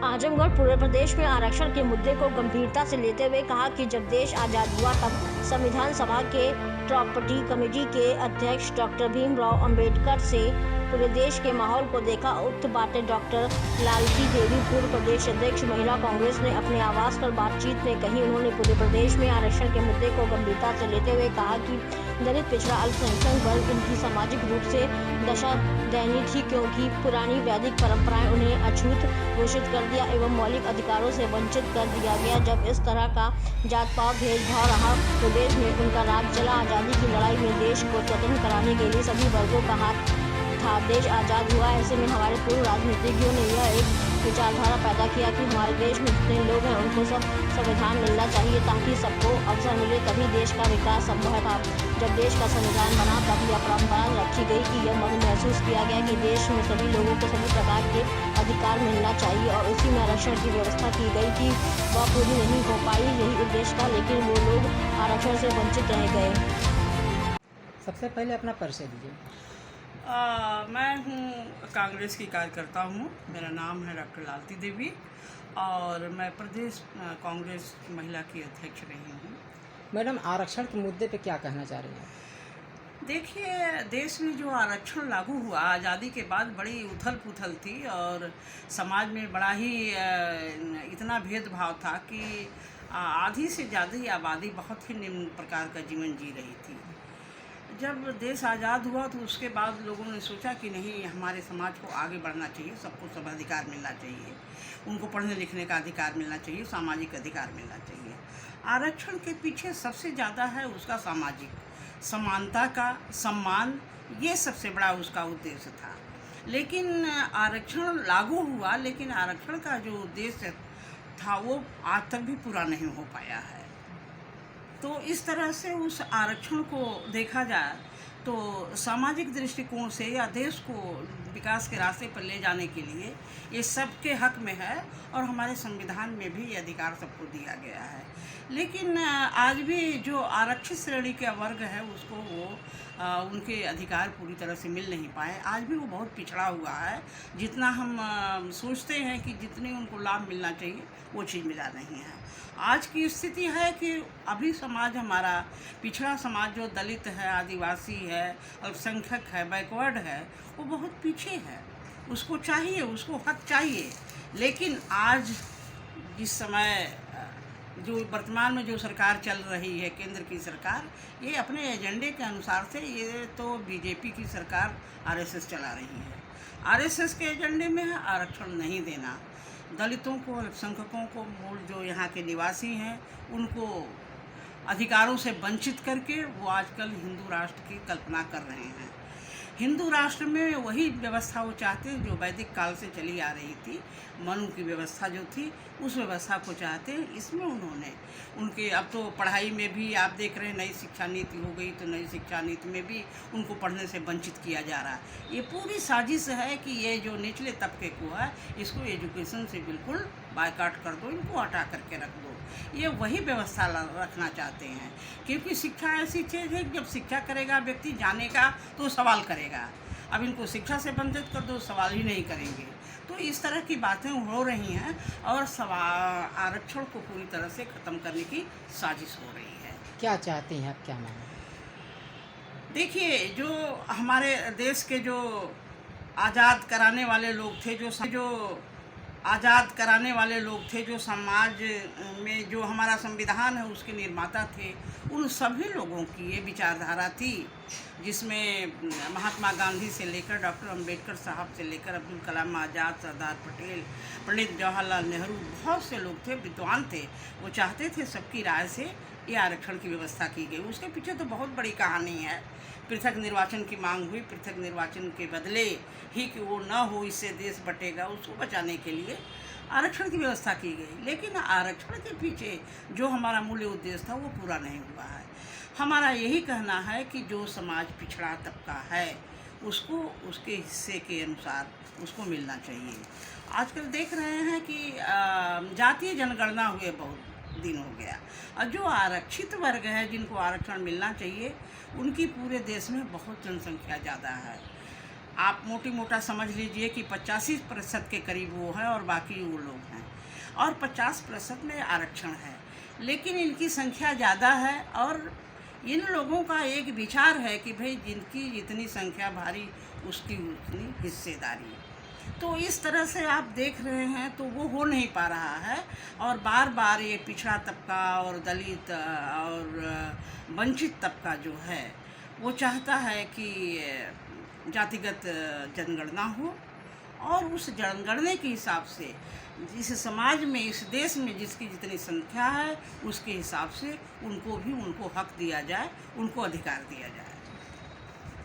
आजमगढ़ पूरे प्रदेश में आरक्षण के मुद्दे को गंभीरता से लेते हुए कहा कि जब देश आज़ाद हुआ तब संविधान सभा के प्रॉपर्टी कमेटी के अध्यक्ष डॉक्टर भीमराव अंबेडकर से पूरे देश के माहौल को देखा। उक्त बातें डॉक्टर लालती देवी पूर्व प्रदेश अध्यक्ष महिला कांग्रेस ने अपने आवास पर बातचीत में कही। उन्होंने पूरे प्रदेश में आरक्षण के मुद्दे को गंभीरता से लेते हुए कहा कि दलित पिछड़ा अल्पसंख्यक वर्ग इनकी सामाजिक रूप से दशा दयनीय थी, क्योंकि पुरानी वैदिक परंपराएं उन्हें अछूत घोषित कर दिया एवं मौलिक अधिकारों से वंचित कर दिया गया। जब इस तरह का जात पात भेदभाव रहा तो देश में उनका राज चला। आज़ादी की लड़ाई में देश को स्वतंत्र कराने के लिए सभी वर्गों का हाथ था। देश आज़ाद हुआ, ऐसे में हमारे पूर्व राजनीतिज्ञों ने यह एक विचारधारा पैदा किया कि हमारे देश में जितने लोग हैं उनको सब संविधान मिलना चाहिए ताकि सबको अवसर मिले, तभी देश का विकास संभव था। जब देश का संविधान बना तब यह परंपरा रखी गई कि यह महसूस किया गया कि देश में सभी लोगों को सभी प्रकार के अधिकार मिलना चाहिए और उसी में आरक्षण की व्यवस्था की गई थी। वह पूरी नहीं हो पाई, यही उद्देश्य था, लेकिन वो लोग आरक्षण से वंचित रह गए। सबसे पहले अपना परिचय दीजिए। मैं हूँ कांग्रेस की कार्यकर्ता हूँ। मेरा नाम है डॉक्टर लालती देवी और मैं प्रदेश कांग्रेस महिला की अध्यक्ष रही हूँ। मैडम, आरक्षण के मुद्दे पे क्या कहना चाह रही हैं? देखिए, देश में जो आरक्षण लागू हुआ आज़ादी के बाद बड़ी उथल पुथल थी और समाज में बड़ा ही इतना भेदभाव था कि आधी से ज़्यादा आबादी बहुत ही निम्न प्रकार का जीवन जी रही थी। जब देश आज़ाद हुआ तो उसके बाद लोगों ने सोचा कि नहीं, हमारे समाज को आगे बढ़ना चाहिए, सबको सब अधिकार मिलना चाहिए, उनको पढ़ने लिखने का अधिकार मिलना चाहिए, सामाजिक अधिकार मिलना चाहिए। आरक्षण के पीछे सबसे ज़्यादा है उसका सामाजिक समानता का सम्मान, ये सबसे बड़ा उसका उद्देश्य था। लेकिन आरक्षण लागू हुआ, लेकिन आरक्षण का जो उद्देश्य था वो आज तक भी पूरा नहीं हो पाया है। तो इस तरह से उस आरक्षण को देखा जाए तो सामाजिक दृष्टिकोण से या देश को विकास के रास्ते पर ले जाने के लिए ये सबके हक में है और हमारे संविधान में भी ये अधिकार सबको दिया गया है। लेकिन आज भी जो आरक्षित श्रेणी का वर्ग है उसको उनके अधिकार पूरी तरह से मिल नहीं पाए। आज भी वो बहुत पिछड़ा हुआ है। जितना हम सोचते हैं कि जितनी उनको लाभ मिलना चाहिए वो चीज़ मिला नहीं है। आज की स्थिति है कि अभी समाज हमारा पिछड़ा समाज जो दलित है, आदिवासी है, अल्पसंख्यक है, बैकवर्ड है, वो बहुत पीछे है। उसको चाहिए, उसको हक चाहिए। लेकिन आज जिस समय जो वर्तमान में जो सरकार चल रही है, केंद्र की सरकार, ये अपने एजेंडे के अनुसार से ये तो बीजेपी की सरकार आरएसएस चला रही है। आरएसएस के एजेंडे में है आरक्षण नहीं देना। दलितों को, अल्पसंख्यकों को, मूल जो यहाँ के निवासी हैं उनको अधिकारों से वंचित करके वो आजकल हिंदू राष्ट्र की कल्पना कर रहे हैं। हिंदू राष्ट्र में वही व्यवस्था वो चाहते हैं जो वैदिक काल से चली आ रही थी। मनु की व्यवस्था जो थी उस व्यवस्था को चाहते हैं। इसमें उन्होंने उनके अब तो पढ़ाई में भी आप देख रहे हैं, नई शिक्षा नीति हो गई तो नई शिक्षा नीति में भी उनको पढ़ने से वंचित किया जा रहा है। ये पूरी साजिश है कि ये जो निचले तबके को है इसको एजुकेशन से बिल्कुल बायकॉट कर दो, इनको हटा करके रख दो। ये वही व्यवस्था रखना चाहते हैं, क्योंकि शिक्षा ऐसी चीज़ है कि जब शिक्षा करेगा व्यक्ति जानेगा तो सवाल करेगा। अब इनको शिक्षा से वंचित कर दो, सवाल ही नहीं करेंगे। तो इस तरह की बातें हो रही हैं और आरक्षण को पूरी तरह से ख़त्म करने की साजिश हो रही है। क्या चाहती हैं आप, क्या मांगे? देखिए, जो हमारे देश के जो आज़ाद कराने वाले लोग थे, जो समाज में जो हमारा संविधान है उसके निर्माता थे, उन सभी लोगों की ये विचारधारा थी जिसमें महात्मा गांधी से लेकर डॉक्टर अंबेडकर साहब से लेकर अब्दुल कलाम आज़ाद, सरदार पटेल, पंडित जवाहरलाल नेहरू, बहुत से लोग थे, विद्वान थे। वो चाहते थे सबकी राय से ये आरक्षण की व्यवस्था की गई। उसके पीछे तो बहुत बड़ी कहानी है। पृथक निर्वाचन की मांग हुई, पृथक निर्वाचन के बदले ही कि वो न हो, इससे देश बटेगा, उसको बचाने के लिए आरक्षण की व्यवस्था की गई। लेकिन आरक्षण के पीछे जो हमारा मूल उद्देश्य था वो पूरा नहीं हुआ है। हमारा यही कहना है कि जो समाज पिछड़ा तबका है उसको उसके हिस्से के अनुसार उसको मिलना चाहिए। आजकल देख रहे हैं कि जातीय जनगणना हुए बहुत दिन हो गया और जो आरक्षित वर्ग है जिनको आरक्षण मिलना चाहिए उनकी पूरे देश में बहुत जनसंख्या ज़्यादा है। आप मोटा समझ लीजिए कि 85% के करीब वो हैं और बाकी वो लोग हैं, और 50% में आरक्षण है। लेकिन इनकी संख्या ज़्यादा है और इन लोगों का एक विचार है कि भाई जिनकी जितनी संख्या भारी उसकी उतनी हिस्सेदारी। तो इस तरह से आप देख रहे हैं तो वो हो नहीं पा रहा है, और बार बार ये पिछड़ा तबका और दलित और वंचित तबका जो है वो चाहता है कि जातिगत जनगणना हो, और उस जनगणना के हिसाब से इस समाज में, इस देश में जिसकी जितनी संख्या है उसके हिसाब से उनको भी उनको हक दिया जाए, उनको अधिकार दिया जाए।